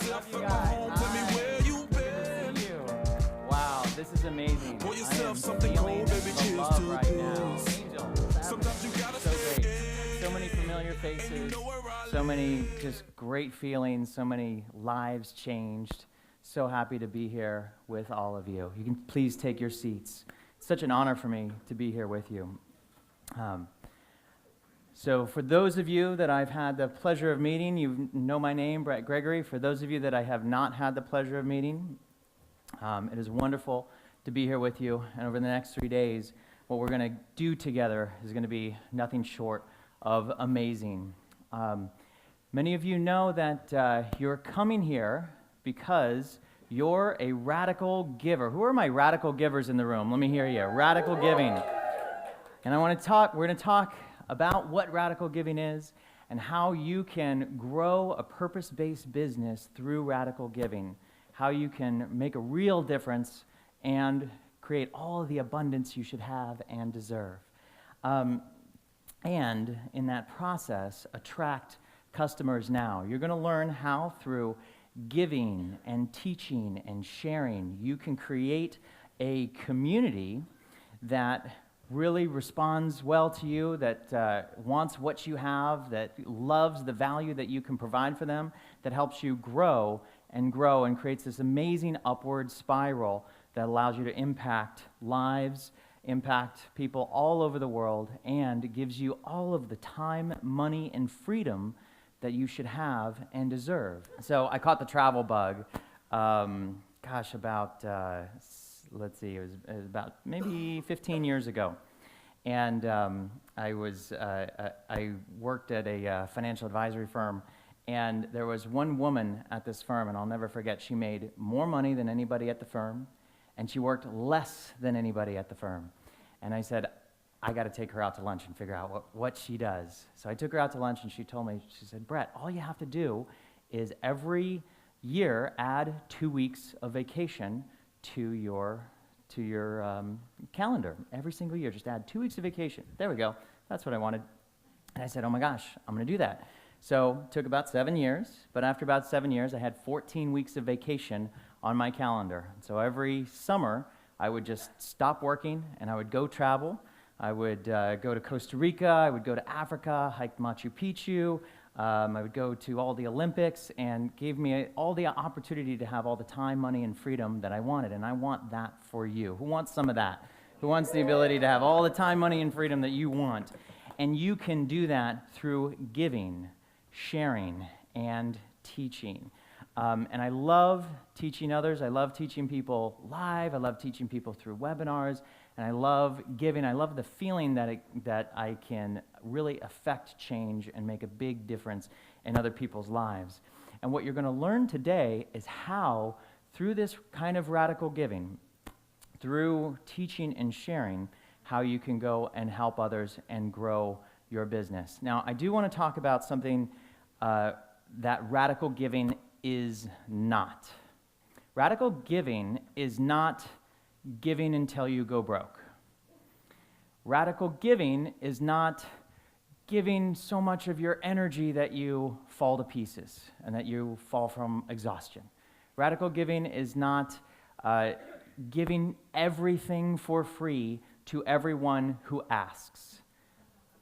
Love you guys. Hi. Good to see you. Wow, this is amazing. I am feeling the love right now. Angel, so great. So many familiar faces, so many just great feelings, so many lives changed. So happy to be here with all of you. You can please take your seats. It's such an honor for me to be here with you. So for those of you that I've had the pleasure of meeting, you know my name, Brett Gregory. For those of you that I have not had the pleasure of meeting, it is wonderful to be here with you. And over the next 3 days, what we're going to do together is going to be nothing short of amazing. Many of you know that you're coming here because you're a radical giver. Who are my radical givers in the room? Let me hear you. Radical giving. And we're going to talk about what radical giving is and how you can grow a purpose-based business through radical giving, how you can make a real difference and create all of the abundance you should have and deserve. And in that process, attract customers now. You're going to learn how through giving and teaching and sharing, you can create a community that really responds well to you, that wants what you have, that loves the value that you can provide for them, that helps you grow and creates this amazing upward spiral that allows you to impact lives, impact people all over the world, and gives you all of the time, money, and freedom that you should have and deserve. So I caught the travel bug, about let's see, it was about maybe 15 years ago. And I worked at a financial advisory firm, and there was one woman at this firm, and I'll never forget, she made more money than anybody at the firm, and she worked less than anybody at the firm. And I said, I got to take her out to lunch and figure out what she does. So I took her out to lunch, and she told me, she said, Brett, all you have to do is every year add 2 weeks of vacation to your calendar. Every single year, just add 2 weeks of vacation. There we go. That's what I wanted. And I said, oh my gosh, I'm going to do that. So it took about 7 years, but after about 7 years, I had 14 weeks of vacation on my calendar. So every summer, I would just stop working, and I would go travel. I would go to Costa Rica, I would go to Africa, hike Machu Picchu, I would go to all the Olympics, and gave me all the opportunity to have all the time, money, and freedom that I wanted, and I want that for you. Who wants some of that? Who wants the ability to have all the time, money, and freedom that you want? And you can do that through giving, sharing, and teaching. And I love teaching others. I love teaching people live. I love teaching people through webinars. And I love giving. I love the feeling that I can really affect change and make a big difference in other people's lives. And what you're going to learn today is how, through this kind of radical giving, through teaching and sharing, how you can go and help others and grow your business. Now, I do want to talk about something that radical giving is not. Radical giving is not giving until you go broke. Radical giving is not giving so much of your energy that you fall to pieces and that you fall from exhaustion. Radical giving is not giving everything for free to everyone who asks.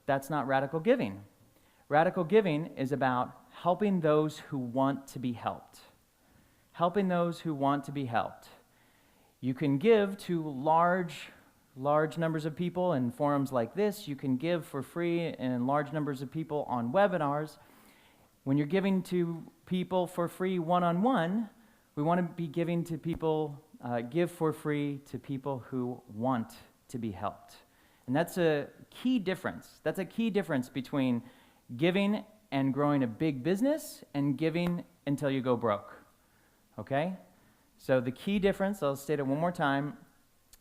That's not radical giving. Radical giving is about helping those who want to be helped. Helping those who want to be helped. You can give to large numbers of people in forums like this. You can give for free in large numbers of people on webinars. When you're giving to people for free one-on-one, we want to be giving to people, give for free to people who want to be helped. And that's a key difference. That's a key difference between giving and growing a big business and giving until you go broke. Okay? So the key difference, I'll state it one more time,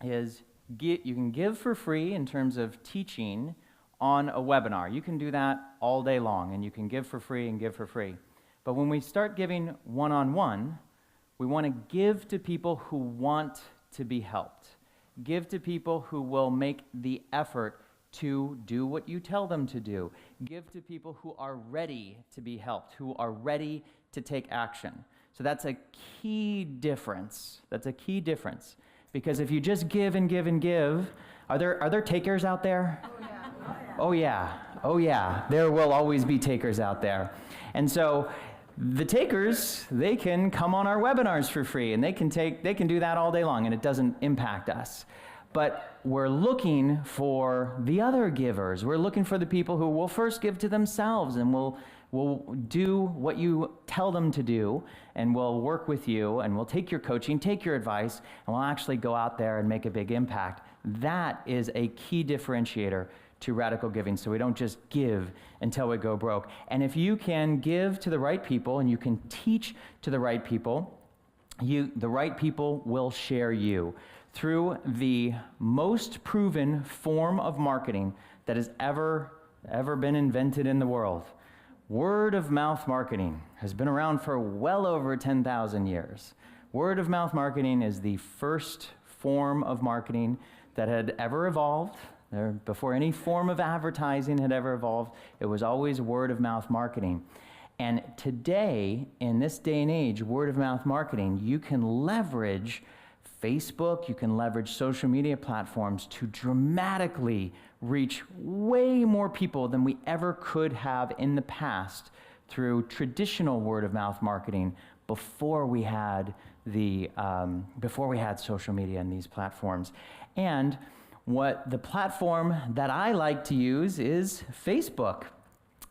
is you can give for free in terms of teaching on a webinar. You can do that all day long, and you can give for free and give for free. But when we start giving one-on-one, we want to give to people who want to be helped. Give to people who will make the effort to do what you tell them to do. Give to people who are ready to be helped, who are ready to take action. So that's a key difference. That's a key difference. Because if you just give and give and give, are there takers out there? Oh yeah. Oh yeah. There will always be takers out there. And so the takers, they can come on our webinars for free, and they can do that all day long, and it doesn't impact us. But we're looking for the other givers. We're looking for the people who will first give to themselves and will do what you tell them to do, and will work with you, and will take your coaching, take your advice, and will actually go out there and make a big impact. That is a key differentiator to radical giving, so we don't just give until we go broke. And if you can give to the right people and you can teach to the right people, the right people will share you through the most proven form of marketing that has ever been invented in the world. Word of mouth marketing has been around for well over 10,000 years. Word of mouth marketing is the first form of marketing that had ever evolved. Before any form of advertising had ever evolved, it was always word of mouth marketing. And today, in this day and age, word of mouth marketing, you can leverage Facebook, you can leverage social media platforms to dramatically reach way more people than we ever could have in the past through traditional word of mouth marketing before we had social media and these platforms. And what the platform that I like to use is Facebook,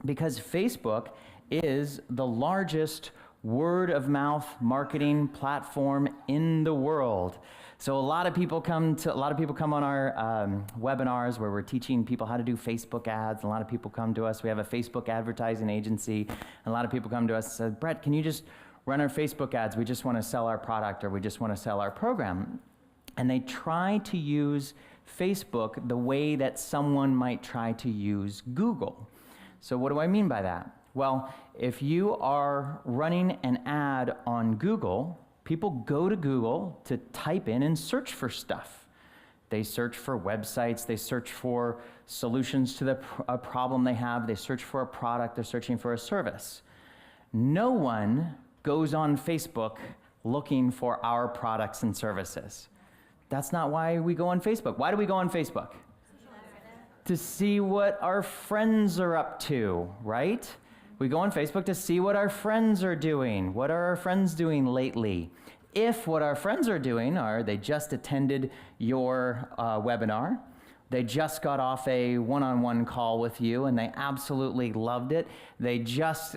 because Facebook is the largest word of mouth marketing platform in the world. So a lot of people come on our webinars where we're teaching people how to do Facebook ads. A lot of people come to us. We have a Facebook advertising agency. And a lot of people come to us and say, Brett, can you just run our Facebook ads? We just want to sell our product, or we just want to sell our program. And they try to use Facebook the way that someone might try to use Google. So what do I mean by that? Well, if you are running an ad on Google, people go to Google to type in and search for stuff. They search for websites, they search for solutions to a problem they have, they search for a product, they're searching for a service. No one goes on Facebook looking for our products and services. That's not why we go on Facebook. Why do we go on Facebook? To see what our friends are up to, right? We go on Facebook to see what our friends are doing. What are our friends doing lately? If what our friends are doing are they just attended your webinar, they just got off a one-on-one call with you and they absolutely loved it. They just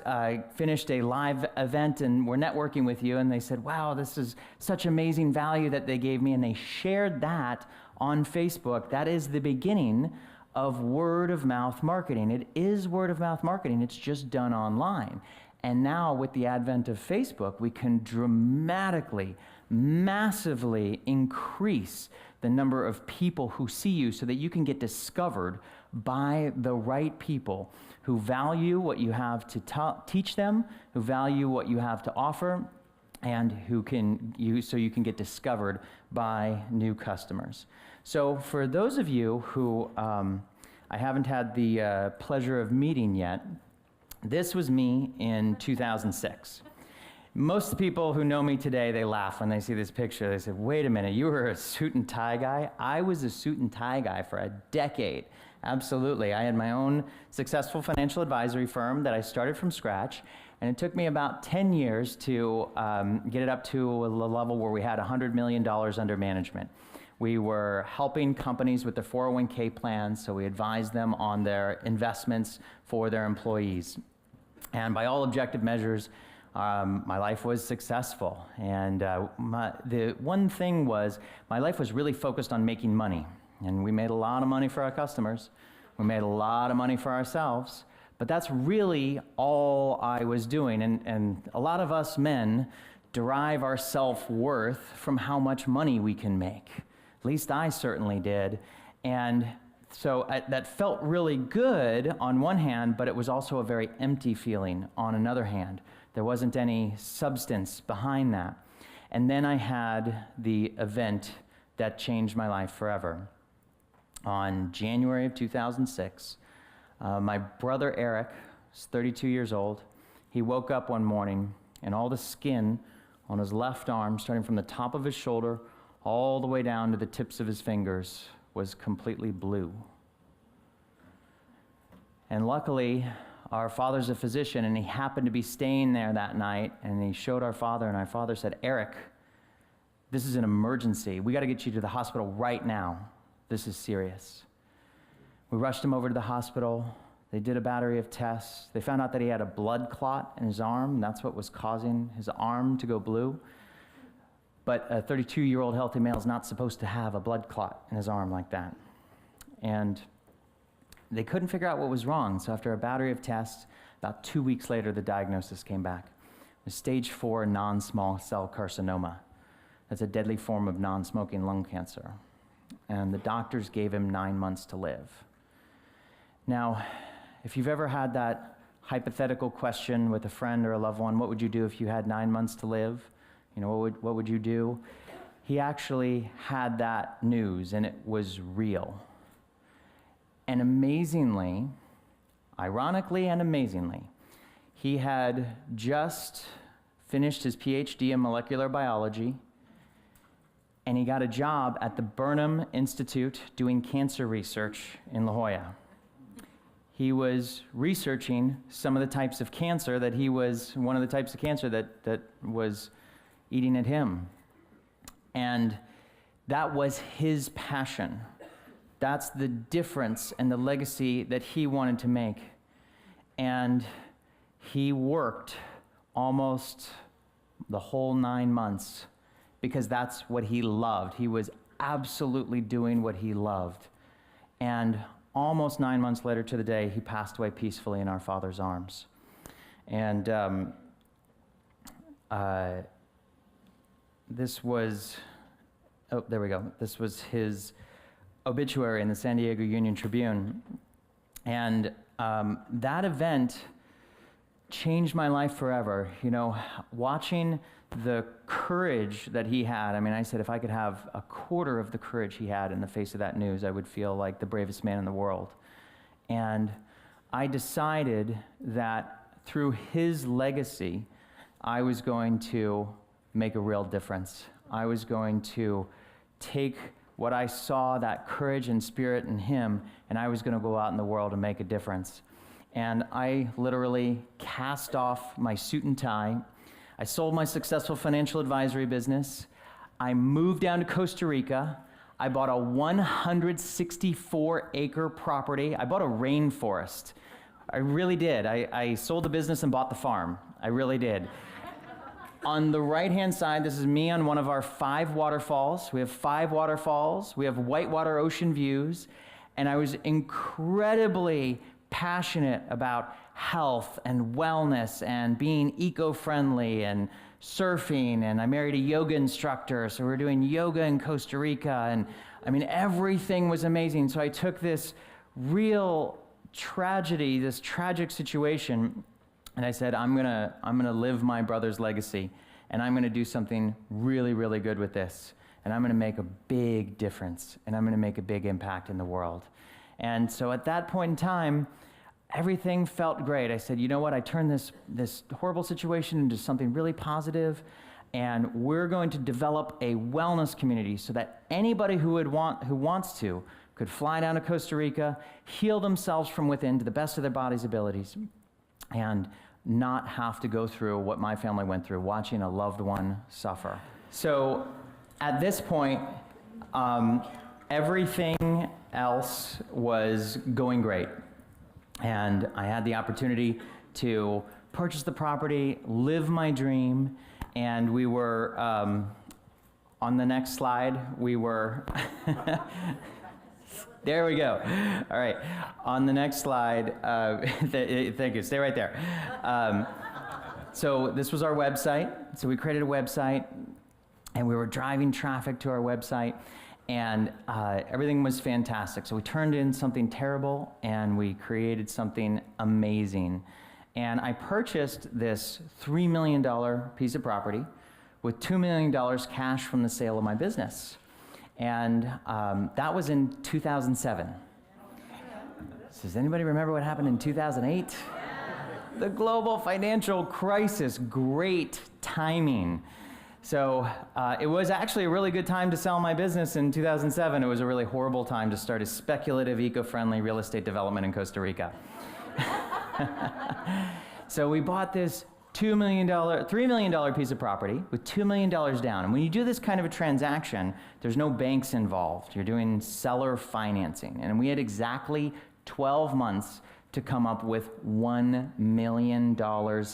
finished a live event and were networking with you, and they said, wow, this is such amazing value that they gave me, and they shared that on Facebook. That is the beginning of word of mouth marketing. It is word of mouth marketing, it's just done online. And now with the advent of Facebook, we can dramatically, massively increase the number of people who see you so that you can get discovered by the right people who value what you have to teach them, who value what you have to offer, and so you can get discovered by new customers. So for those of you who I haven't had the pleasure of meeting yet, this was me in 2006. Most of the people who know me today, they laugh when they see this picture. They say, wait a minute, you were a suit and tie guy? I was a suit and tie guy for a decade. Absolutely. I had my own successful financial advisory firm that I started from scratch, and it took me about 10 years to get it up to a level where we had $100 million under management. We were helping companies with their 401k plans, so we advised them on their investments for their employees. And by all objective measures, my life was successful. And the one thing was, my life was really focused on making money. And we made a lot of money for our customers. We made a lot of money for ourselves. But that's really all I was doing. And a lot of us men derive our self-worth from how much money we can make. At least I certainly did. And so that felt really good on one hand, but it was also a very empty feeling on another hand. There wasn't any substance behind that. And then I had the event that changed my life forever. On January of 2006, my brother Eric was 32 years old. He woke up one morning and all the skin on his left arm, starting from the top of his shoulder all the way down to the tips of his fingers, was completely blue. And luckily, our father's a physician, and he happened to be staying there that night, and he showed our father, and our father said, "Eric, this is an emergency. We got to get you to the hospital right now. This is serious." We rushed him over to the hospital. They did a battery of tests. They found out that he had a blood clot in his arm, and that's what was causing his arm to go blue. But a 32-year-old healthy male is not supposed to have a blood clot in his arm like that. And they couldn't figure out what was wrong, so after a battery of tests, about 2 weeks later, the diagnosis came back. It was stage 4 non-small cell carcinoma. That's a deadly form of non-smoking lung cancer. And the doctors gave him 9 months to live. Now, if you've ever had that hypothetical question with a friend or a loved one, what would you do if you had 9 months to live? You know, what would you do? He actually had that news, and it was real. And amazingly, ironically and amazingly, he had just finished his PhD in molecular biology, and he got a job at the Burnham Institute doing cancer research in La Jolla. He was researching some of the types of cancer that one of the types of cancer that was eating at him. And that was his passion. That's the difference and the legacy that he wanted to make. And he worked almost the whole 9 months because that's what he loved. He was absolutely doing what he loved. And almost 9 months later to the day, he passed away peacefully in our Father's arms. And this was, oh, there we go. This was his obituary in the San Diego Union Tribune. And that event changed my life forever. You know, watching the courage that he had. I mean, I said if I could have a quarter of the courage he had in the face of that news, I would feel like the bravest man in the world. And I decided that through his legacy, I was going to make a real difference. I was going to take what I saw, that courage and spirit in him, and I was going to go out in the world and make a difference. And I literally cast off my suit and tie. I sold my successful financial advisory business. I moved down to Costa Rica. I bought a 164-acre property. I bought a rainforest. I really did. I sold the business and bought the farm. I really did. On the right-hand side, this is me on one of our 5 waterfalls. We have 5 waterfalls. We have whitewater ocean views. And I was incredibly passionate about health and wellness and being eco-friendly and surfing. And I married a yoga instructor, so we were doing yoga in Costa Rica. And I mean, everything was amazing. So I took this real tragedy, this tragic situation, and I said, I'm gonna live my brother's legacy, and I'm gonna do something really, really good with this, and I'm gonna make a big difference, and I'm gonna make a big impact in the world. And so at that point in time, everything felt great. I said, you know what, I turned this horrible situation into something really positive, and we're going to develop a wellness community so that anybody who wants to could fly down to Costa Rica, heal themselves from within to the best of their body's abilities, and not have to go through what my family went through, watching a loved one suffer. So at this point, everything else was going great. And I had the opportunity to purchase the property, live my dream, and we were, on the next slide, we were, there we go. All right, on the next slide, thank you, stay right there. So this was our website. So we created a website, and we were driving traffic to our website, and everything was fantastic. So we turned in something terrible, and we created something amazing. And I purchased this $3 million piece of property with $2 million cash from the sale of my business. And that was in 2007. Does anybody remember what happened in 2008? The global financial crisis, great timing. So it was actually a really good time to sell my business in 2007. It was a really horrible time to start a speculative, eco-friendly real estate development in Costa Rica. So we bought this $3 million piece of property with $2 million down. And when you do this kind of a transaction, there's no banks involved. You're doing seller financing. And we had exactly 12 months to come up with $1 million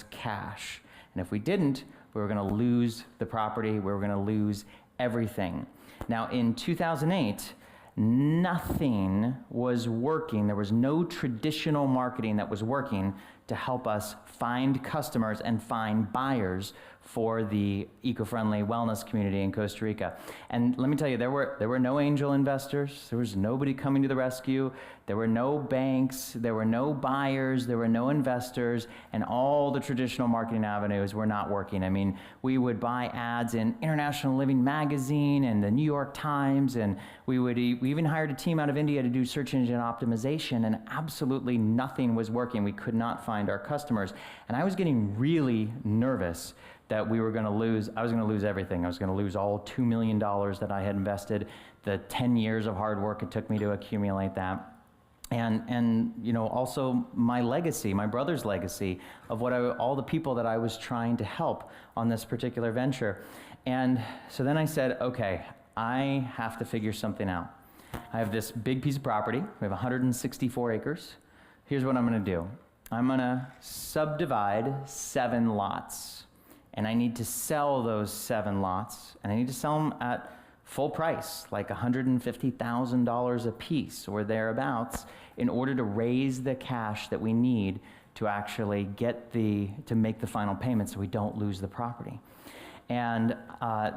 cash. And if we didn't, we were going to lose the property. We were going to lose everything. Now, in 2008, nothing was working. There was no traditional marketing that was working to help us find customers and find buyers for the eco-friendly wellness community in Costa Rica. And let me tell you, there were no angel investors. There was nobody coming to the rescue. There were no banks. There were no buyers. There were no investors. And all the traditional marketing avenues were not working. I mean, we would buy ads in International Living Magazine and the New York Times, and we even hired a team out of India to do search engine optimization, and absolutely nothing was working. We could not find our customers. And I was getting really nervous that we were going to lose, I was going to lose everything. I was going to lose all $2 million that I had invested, the 10 years of hard work it took me to accumulate that. And you know, also my legacy, my brother's legacy of all the people that I was trying to help on this particular venture. And so then I said, okay, I have to figure something out. I have this big piece of property. We have 164 acres. Here's what I'm going to do. I'm going to subdivide 7 lots. And I need to sell those 7 lots. And I need to sell them at full price, like $150,000 a piece or thereabouts, in order to raise the cash that we need to actually to make the final payment so we don't lose the property. And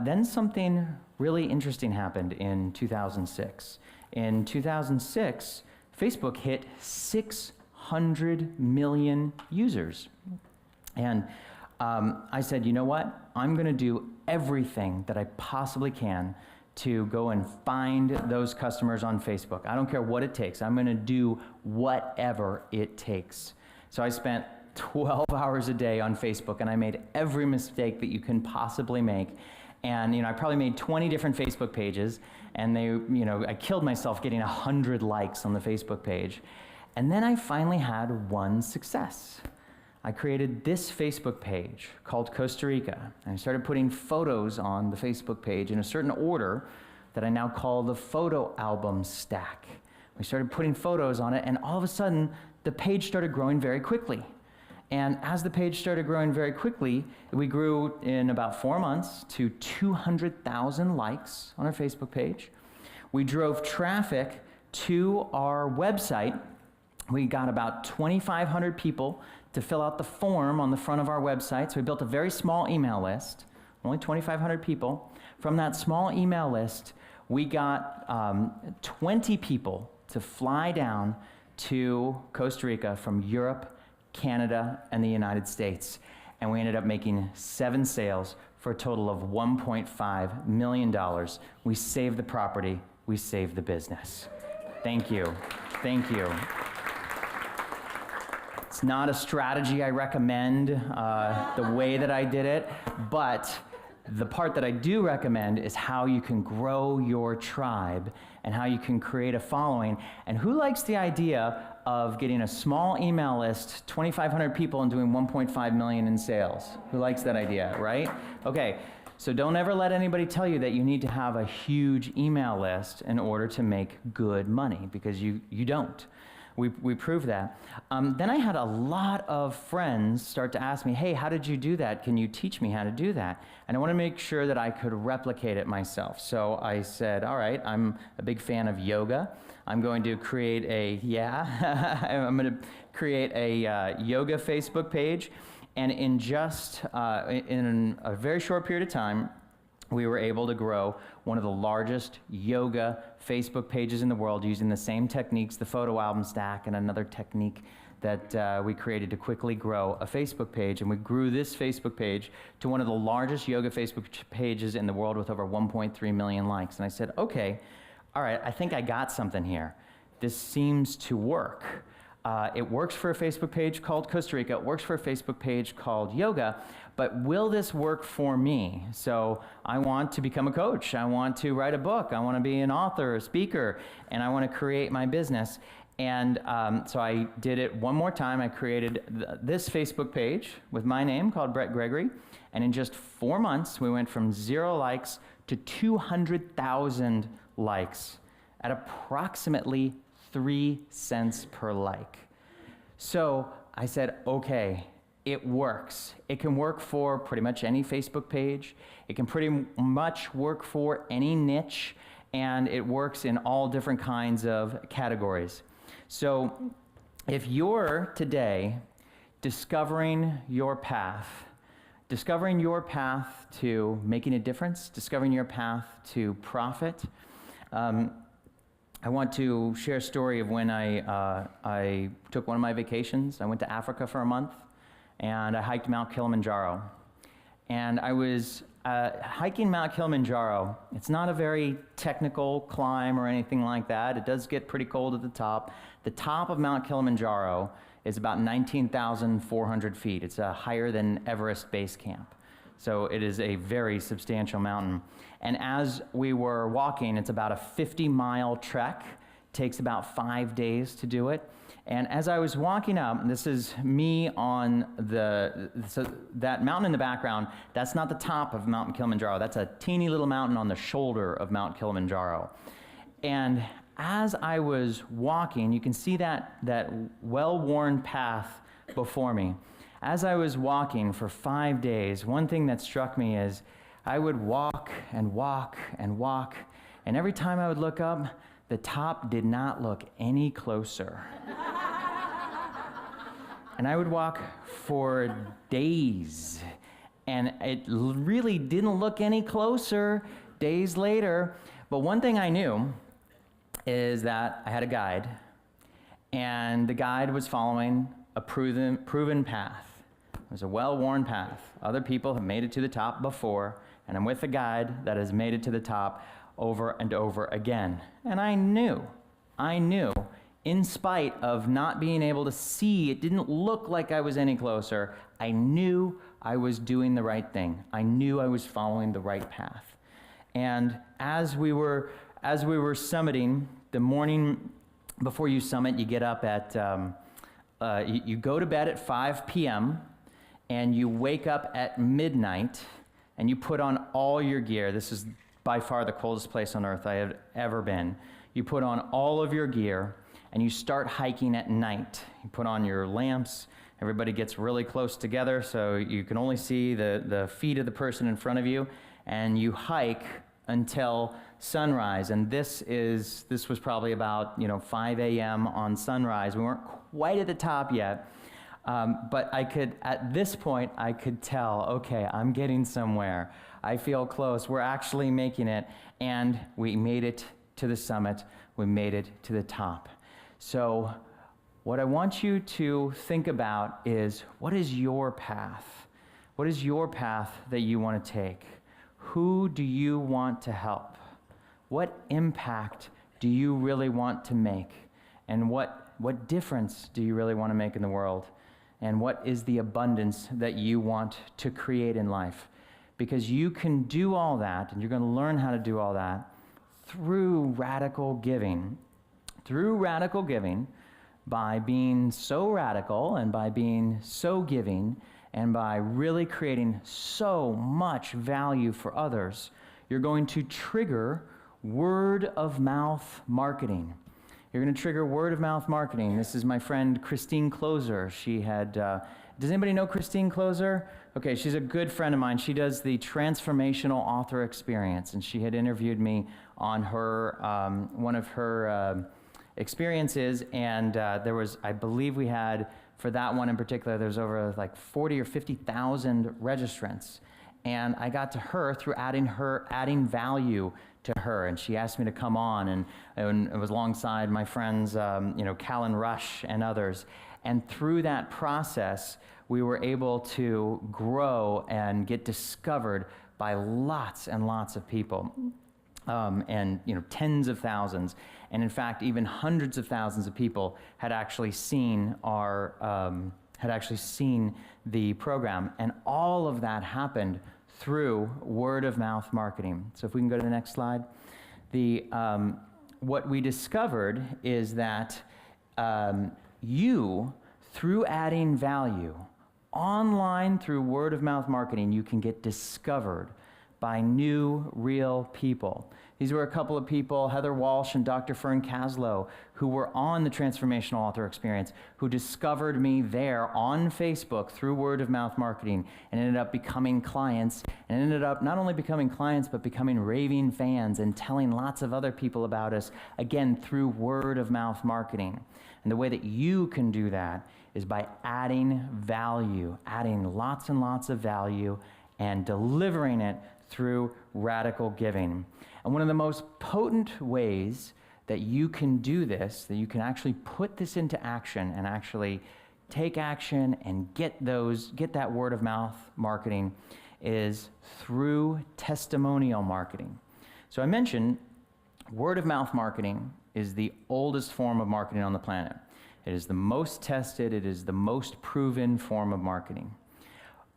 then something really interesting happened in 2006. In 2006, Facebook hit 600 million users. And I said, you know what? I'm going to do everything that I possibly can to go and find those customers on Facebook. I don't care what it takes. I'm going to do whatever it takes. So I spent 12 hours a day on Facebook, and I made every mistake that you can possibly make. And I probably made 20 different Facebook pages, and I killed myself getting 100 likes on the Facebook page. And then I finally had one success. I created this Facebook page called Costa Rica, and I started putting photos on the Facebook page in a certain order that I now call the photo album stack. We started putting photos on it, and all of a sudden, the page started growing very quickly. And as the page started growing very quickly, we grew in about 4 months to 200,000 likes on our Facebook page. We drove traffic to our website. We got about 2,500 people to fill out the form on the front of our website. So we built a very small email list, only 2,500 people. From that small email list, we got 20 people to fly down to Costa Rica from Europe, Canada, and the United States. And we ended up making 7 sales for a total of $1.5 million. We saved the property. We saved the business. Thank you. Thank you. It's not a strategy I recommend, the way that I did it, but the part that I do recommend is how you can grow your tribe and how you can create a following. And who likes the idea of getting a small email list, 2,500 people, and doing 1.5 million in sales? Who likes that idea, right? Okay, so don't ever let anybody tell you that you need to have a huge email list in order to make good money, because you don't. We proved that. Then I had a lot of friends start to ask me, hey, how did you do that? Can you teach me how to do that? And I want to make sure that I could replicate it myself. So I said, all right, I'm a big fan of yoga. I'm going to create I'm going to create a yoga Facebook page. And in just, in a very short period of time, we were able to grow one of the largest yoga Facebook pages in the world using the same techniques, the photo album stack, and another technique that we created to quickly grow a Facebook page. And we grew this Facebook page to one of the largest yoga Facebook pages in the world with over 1.3 million likes. And I said, okay, all right, I think I got something here. This seems to work. It works for a Facebook page called Costa Rica. It works for a Facebook page called Yoga. But will this work for me? So I want to become a coach. I want to write a book. I want to be an author, a speaker, and I want to create my business. And so I did it one more time. I created this Facebook page with my name called Brett Gregory. And in just 4 months, we went from 0 likes to 200,000 likes at approximately 3 cents per like. So I said, okay, it works. It can work for pretty much any Facebook page. It can pretty much work for any niche, and it works in all different kinds of categories. So if you're today discovering your path to making a difference, discovering your path to profit, I want to share a story of when I took one of my vacations. I went to Africa for a month, and I hiked Mount Kilimanjaro. And I was hiking Mount Kilimanjaro. It's not a very technical climb or anything like that. It does get pretty cold at the top. The top of Mount Kilimanjaro is about 19,400 feet. It's higher than Everest Base Camp. So it is a very substantial mountain. And as we were walking, it's about a 50-mile trek. Takes about 5 days to do it. And as I was walking up, and this is me on that mountain in the background, that's not the top of Mount Kilimanjaro. That's a teeny little mountain on the shoulder of Mount Kilimanjaro. And as I was walking, you can see that well-worn path before me. As I was walking for 5 days, one thing that struck me is I would walk and walk and walk, and every time I would look up, the top did not look any closer. And I would walk for days, and it really didn't look any closer days later. But one thing I knew is that I had a guide, and the guide was following a proven path. It was a well-worn path. Other people have made it to the top before, and I'm with a guide that has made it to the top over and over again. And I knew, in spite of not being able to see, it didn't look like I was any closer, I knew I was doing the right thing. I knew I was following the right path. And as we were summiting, the morning before you summit, you get up at, you go to bed at 5 p.m., and you wake up at midnight, and you put on all your gear. This is by far the coldest place on earth I have ever been. You put on all of your gear, and you start hiking at night. You put on your lamps. Everybody gets really close together, so you can only see the feet of the person in front of you, and you hike until sunrise. And this was probably about 5 a.m. on sunrise. We weren't quite at the top yet, but at this point, I could tell, okay, I'm getting somewhere. I feel close. We're actually making it, and we made it to the summit. We made it to the top. So what I want you to think about is, what is your path? What is your path that you want to take? Who do you want to help? What impact do you really want to make? And what difference do you really want to make in the world? And what is the abundance that you want to create in life? Because you can do all that, and you're going to learn how to do all that through radical giving. Through radical giving, by being so radical and by being so giving and by really creating so much value for others, you're going to trigger word-of-mouth marketing. You're going to trigger word-of-mouth marketing. This is my friend Christine Closer. She had, does anybody know Christine Closer? Okay, she's a good friend of mine. She does the Transformational Author Experience, and she had interviewed me on her, one of her experiences, and there was, I believe we had, for that one in particular, there was over like 40 or 50,000 registrants. And I got to her through adding value to her, and she asked me to come on, and it was alongside my friends, Callan Rush and others. And through that process, we were able to grow and get discovered by lots and lots of people. and tens of thousands, and in fact, even hundreds of thousands of people had actually seen the program, and all of that happened through word of mouth marketing. So if we can go to the next slide, what we discovered is that through adding value online through word of mouth marketing, you can get discovered by new, real people. These were a couple of people, Heather Walsh and Dr. Fern Kaslow, who were on the Transformational Author Experience, who discovered me there on Facebook through word of mouth marketing and ended up becoming clients, and ended up not only becoming clients, but becoming raving fans and telling lots of other people about us, again, through word of mouth marketing. And the way that you can do that is by adding value, adding lots and lots of value, and delivering it through radical giving. And one of the most potent ways that you can do this, that you can actually put this into action and actually take action and get that word of mouth marketing, is through testimonial marketing. So I mentioned word of mouth marketing is the oldest form of marketing on the planet. It is the most tested, it is the most proven form of marketing.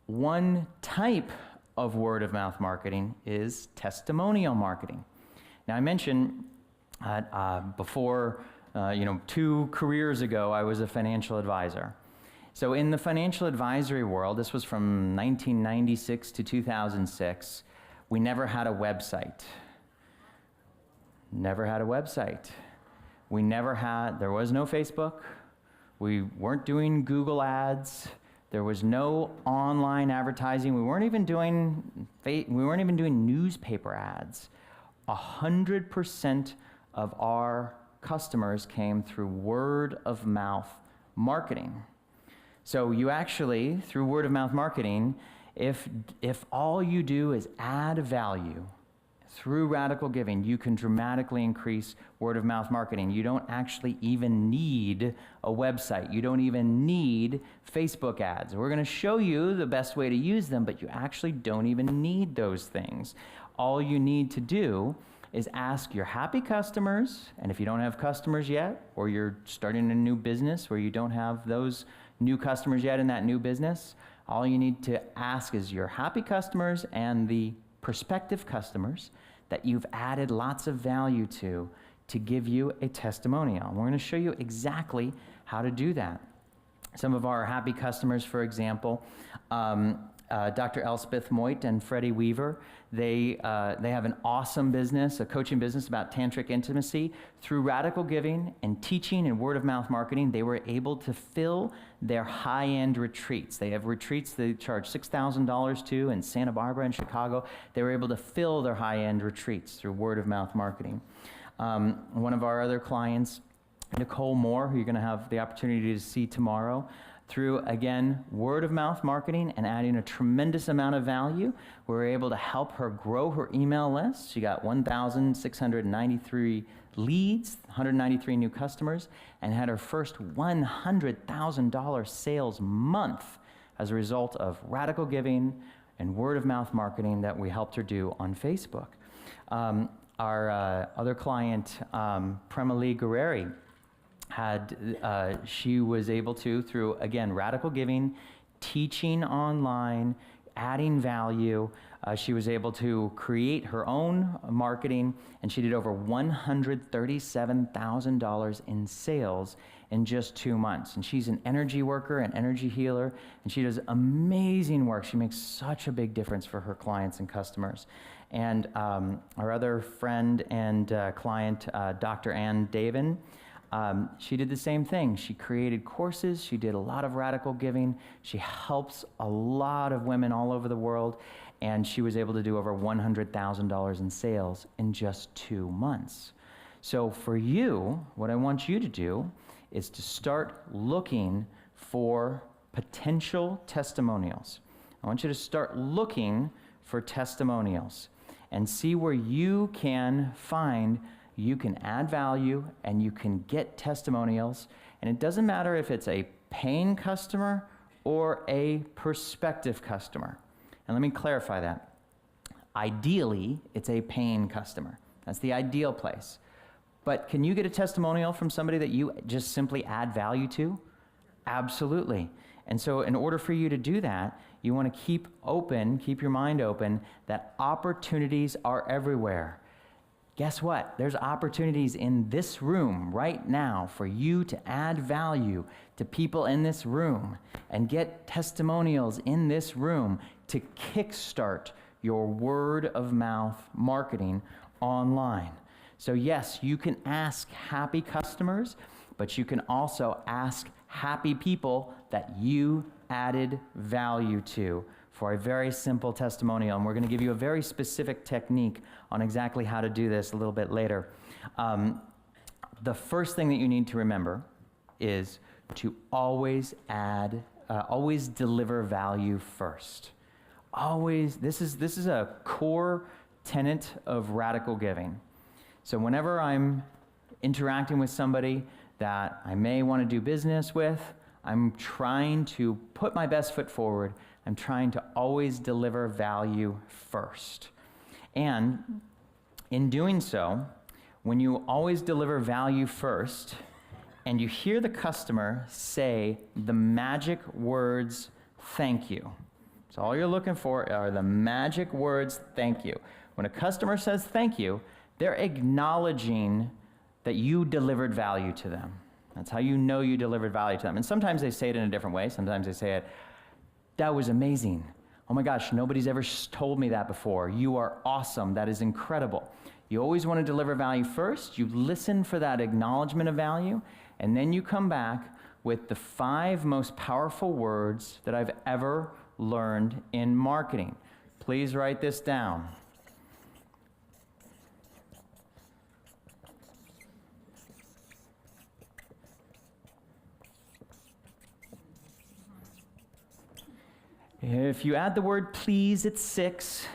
One type of word of mouth marketing is testimonial marketing. Now I mentioned before, 2 careers ago, I was a financial advisor. So in the financial advisory world, this was from 1996 to 2006, we never had a website. Never had a website. There was no Facebook. We weren't doing Google ads. There was no online advertising. We weren't even doing newspaper ads. 100% of our customers came through word of mouth marketing. So you actually, through word of mouth marketing, if all you do is add value through radical giving, you can dramatically increase word of mouth marketing. You don't actually even need a website. You don't even need Facebook ads. We're going to show you the best way to use them, but you actually don't even need those things. All you need to do is ask your happy customers, and if you don't have customers yet, or you're starting a new business where you don't have those new customers yet in that new business, all you need to ask is your happy customers and the prospective customers that you've added lots of value to give you a testimonial. And we're going to show you exactly how to do that. Some of our happy customers, for example, Dr. Elspeth Moit and Freddie Weaver, they have an awesome business, a coaching business about tantric intimacy. Through radical giving and teaching and word of mouth marketing, they were able to fill their high-end retreats. They have retreats they charge $6,000 to in Santa Barbara and Chicago. They were able to fill their high-end retreats through word of mouth marketing. One of our other clients, Nicole Moore, who you're going to have the opportunity to see tomorrow, through, again, word of mouth marketing and adding a tremendous amount of value, we were able to help her grow her email list. She got 1,693 leads, 193 new customers, and had her first $100,000 sales month as a result of radical giving and word of mouth marketing that we helped her do on Facebook. Our other client, Premalee Guerreri, she was able to, through, again, radical giving, teaching online, adding value, she was able to create her own marketing, and she did over $137,000 in sales in just 2 months. And she's an energy worker, an energy healer, and she does amazing work. She makes such a big difference for her clients and customers. And our other friend and client, Dr. Ann Davin, she did the same thing. She created courses. She did a lot of radical giving. She helps a lot of women all over the world, and she was able to do over $100,000 in sales in just 2 months. So for you, what I want you to do is to start looking for potential testimonials. I want you to start looking for testimonials and see where you can add value and you can get testimonials. And it doesn't matter if it's a paying customer or a prospective customer. And let me clarify that. Ideally, it's a paying customer. That's the ideal place. But can you get a testimonial from somebody that you just simply add value to? Absolutely. And so in order for you to do that, you want to keep your mind open that opportunities are everywhere. Guess what? There's opportunities in this room right now for you to add value to people in this room and get testimonials in this room to kickstart your word of mouth marketing online. So yes, you can ask happy customers, but you can also ask happy people that you added value to for a very simple testimonial. And we're going to give you a very specific technique on exactly how to do this a little bit later. The first thing that you need to remember is to always deliver value first. Always, this is a core tenet of radical giving. So whenever I'm interacting with somebody that I may want to do business with, I'm trying to put my best foot forward. I'm trying to always deliver value first. And in doing so, when you always deliver value first, and you hear the customer say the magic words, "Thank you." So all you're looking for are the magic words, "Thank you." When a customer says thank you, they're acknowledging that you delivered value to them. That's how you know you delivered value to them. And sometimes they say it in a different way. Sometimes they say it, "That was amazing. Oh my gosh, nobody's ever told me that before. You are awesome. That is incredible." You always want to deliver value first. You listen for that acknowledgement of value, and then you come back with the 5 most powerful words that I've ever learned in marketing. Please write this down. If you add the word please, it's 6,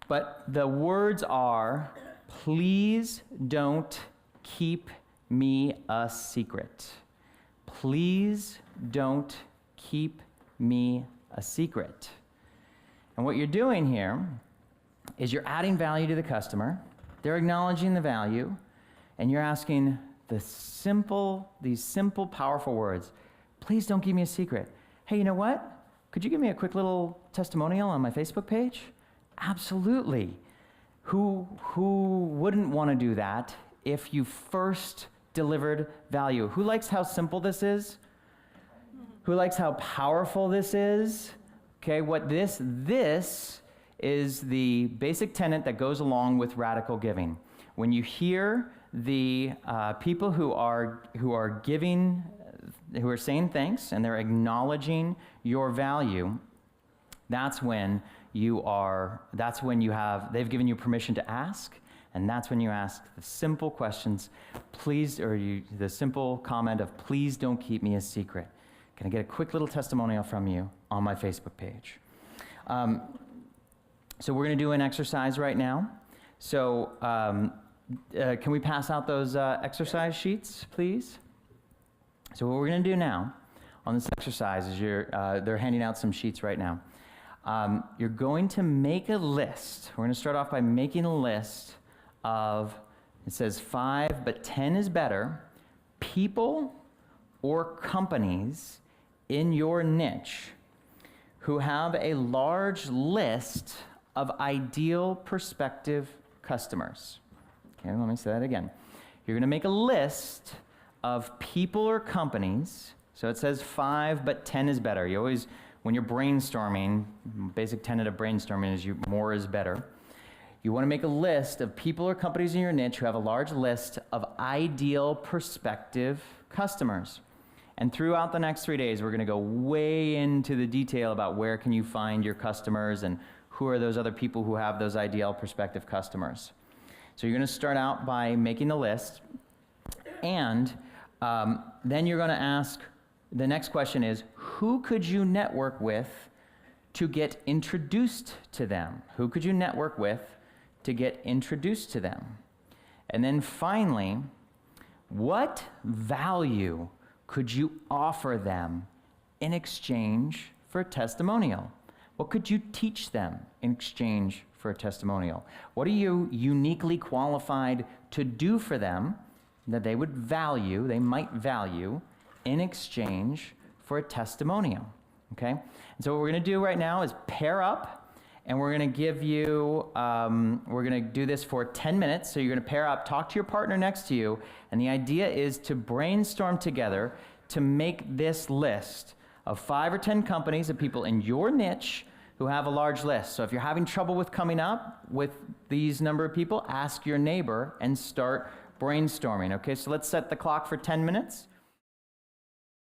but the words are, "Please don't keep me a secret." Please don't keep me a secret. And what you're doing here is you're adding value to the customer, they're acknowledging the value, and you're asking these simple, powerful words. Please don't keep me a secret. Hey, you know what? Could you give me a quick little testimonial on my Facebook page? Absolutely. Who wouldn't want to do that if you first delivered value? Who likes how simple this is? Who likes how powerful this is? Okay, what this is the basic tenet that goes along with radical giving. When you hear the people who are giving, who are saying thanks and they're acknowledging your value, that's when they've given you permission to ask, and that's when you ask the simple questions, the simple comment of, "Please don't keep me a secret. Can I get a quick little testimonial from you on my Facebook page?" So we're going to do an exercise right now. So can we pass out those exercise sheets, please? So what we're going to do now on this exercise is they're handing out some sheets right now. You're going to make a list. We're going to start off by making a list of, it says 5, but 10 is better, people or companies in your niche who have a large list of ideal prospective customers. Okay, let me say that again. You're going to make a list of people or companies. So it says 5, but 10 is better. You always, when you're brainstorming, basic tenet of brainstorming is more is better. You want to make a list of people or companies in your niche who have a large list of ideal prospective customers. And throughout the next 3 days, we're going to go way into the detail about where can you find your customers and who are those other people who have those ideal prospective customers. So you're going to start out by making the list, and then you're going to ask, the next question is, who could you network with to get introduced to them? Who could you network with to get introduced to them? And then finally, what value could you offer them in exchange for a testimonial? What could you teach them in exchange for for a testimonial? What are you uniquely qualified to do for them that they might value in exchange for a testimonial? Okay? And so what we're going to do right now is pair up, and we're going to give you, we're going to do this for 10 minutes. So you're going to pair up, talk to your partner next to you, and the idea is to brainstorm together to make this list of 5 or 10 companies of people in your niche who have a large list. So if you're having trouble with coming up with these number of people, ask your neighbor and start brainstorming. Okay, so let's set the clock for 10 minutes.